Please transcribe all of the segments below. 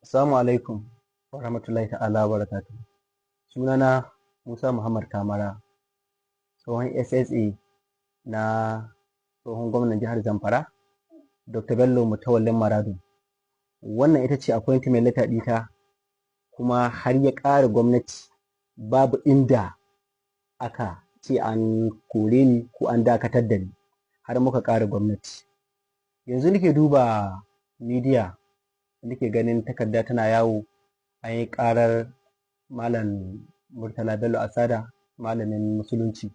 Assalamu alaikum wa rahmatullahi ta'ala wa barakatuhu. Sunana Musa Muhammad Kamara, tsohon SSA na tsohon gwamnan jihar Zamfara, Dr. Bello Mutawallin Maradu. Wannan ita ce appointment letter ɗita, kuma har ya ƙara gwamnati babu inda aka ce an kore ni ko an dakatar da ni, har muka ƙara gwamnati. Yanzu nake duba media, nake ganin takarda tana yawo, an yi ƙarar Malam Murtala Bello Asada, malamin musulunci,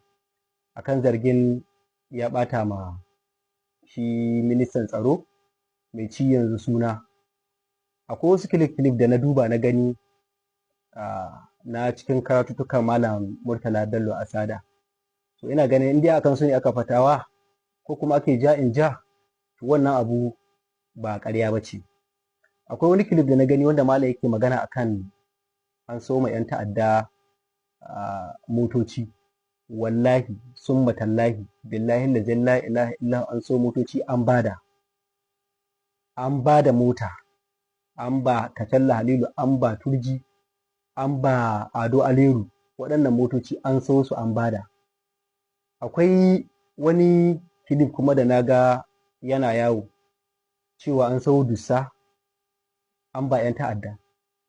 akan zargin ya ɓata ma shi ministan tsaro mai ci yanzu suna. Akwai wasu kilif da na duba na gani na cikin karatuttukan Malam Murtala Bello Asada. So ina ganin in dai akan su ne aka fatawa ko kuma ake ja in ja, to wannan abu ba ƙarya ba ce. Akwai wani kilif da na gani wanda Malam yake magana akan an so ma 'yan ta'adda motoci. Wallahi summa tallahi billahi la ilaha illa an so motoci, an bada mota, an ba Kacalla Halilu, an ba Turji, an ba Ado Aleru. Waɗannan motoci an so su, an bada. Akwai wani kilif kuma da na ga yana yawo cewa an sau dussa, an ba 'yan ta'adda,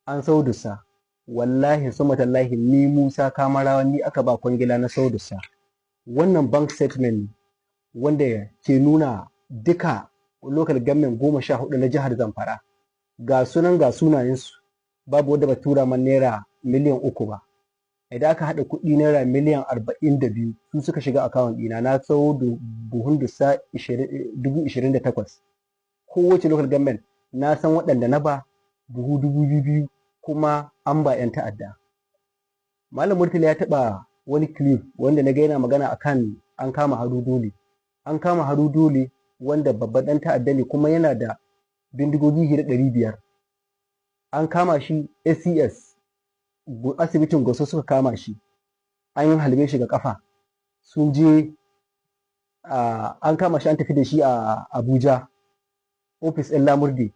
an sau dussa. Wallahi summa tallahi ni Musa Kamarawa ni aka ba kwangila na sau dussa. Wannan bank statement wanda ke nuna duka local government 14 na jihar Zamfara, ga sunan ga sunayensu, babu wadda ba tura man naira miliyan 3 ba. Idan aka haɗa kuɗi naira miliyan 42 su suka shiga akawun ɗina. Na sau buhun dussa 28,000. Kowace local government na san waɗanda na ba buhu 2,000, kuma an ba 'yan ta'adda. Malam Murtala ya taɓa wani clip wanda na ga yana magana akan an kama Haru Dole. An kama Haru Dole wanda babban ɗan ta'adda ne, kuma yana da bindigogi hira 500. An kama shi SCS asibitin Goso suka kama shi, an yi halbe shi ga kafa. Sun je an kama shi, an tafi da shi a Abuja ofis ɗin Lamurde.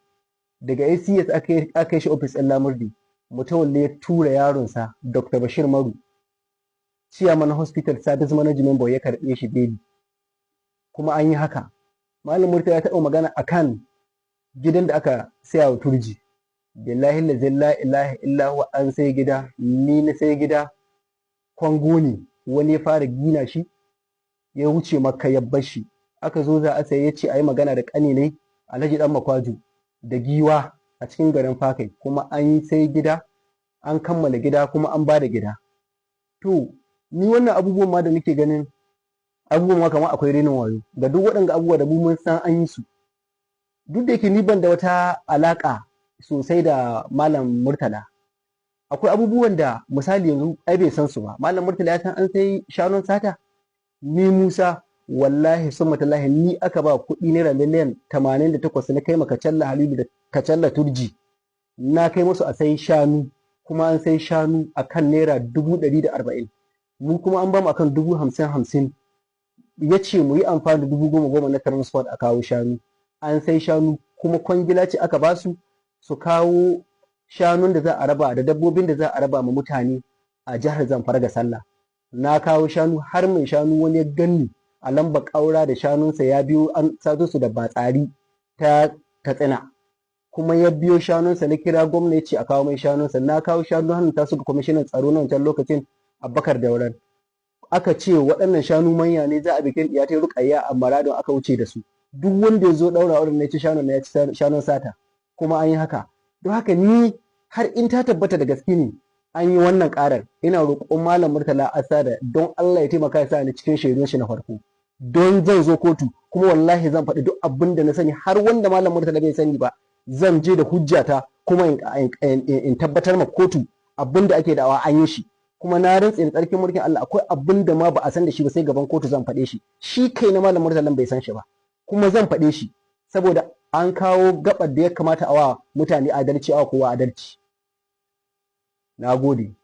Daga ACS aka yi shi ofis ɗin Lamurde. Mutawalle ya tura yaronsa Dr. Bashir Maru, Chairman Hospital Service Management Board, ya karɓe shi beli. Kuma an yi haka. Malam Murtala ya taɓa magana akan gidan da aka saya wa Turji. Billahi la ilaha illa huwa, an sai gida, ni na sai gida. Kwango ne wani ya fara gina shi, ya wuce Makka ya bar shi. Aka zo za a sai, ya ce a yi magana da ƙaninai Alhaji Dan Makwaju da Giwa a cikin garin Fakai, kuma an yi sai gida, an kammala gida, kuma an ba da gida. To ni wannan abubuwan ma da nake ganin abubuwan ma kamar akwai renin wayo ga duk waɗanda abubuwa da mun san an yi su. Duk da yake ni ban da wata alaƙa sosai da Malam Murtala, akwai abubuwan da misali yanzu ai bai san su ba. Malam Murtala ya san an sai shanun sata. Ni Musa wallahi summa tallahi ni aka ba kuɗi naira miliyan 88 na kai ma Kacalla Halilu da Kacalla Turji. Na kai musu a sai shanu, kuma an sai shanu akan naira 140. Mu kuma an ba mu akan 50,050. Ya ce mu yi amfani da 10,000 na transport a kawo shanu. An sai shanu, kuma kwangila ce aka ba su su kawo shanun da za a raba da dabbobin da za a raba ma mutane a jihar Zamfara ga sallah. Na kawo shanu, har mai shanu wani ya ganni a lamba ƙaura da shanunsa ya biyo, an sato su da batsari ta Katsina, kuma ya biyo shanunsa. Na kira gwamna ya ce a kawo mai shanunsa. Na kawo shanu hannun ta su ga kwamishinan tsaro na wancan lokacin, Abubakar Dauran. Aka ce waɗannan shanu manya ne, za a bikin ɗiya ta Rukayya a Maradon, aka wuce da su. Duk wanda ya zo ɗaura wurin na ci shanun, ya ci shanun sata, kuma an yi haka. Don haka ni har in ta tabbata da gaske ne an yi wannan ƙarar, ina roƙon Malam Murtala Asada don Allah ya taimaka ya sa ni cikin shaidun shi na farko, don zan zo kotu, kuma wallahi zan faɗi duk abin da na sani, har wanda Malam Murtala bai sani ba zan je da hujjata, kuma in tabbatar ma kotu abin da ake da'awa an yi shi. Kuma na rantse da tsarkin mulkin Allah, akwai abin da ma ba a san da shi ba, sai gaban kotu zan faɗe shi. Shi kai na Malam Murtala bai san shi ba, kuma zan faɗe shi, saboda an kawo gabar da ya kamata a wa mutane adalci, a kowa adalci. Na gode.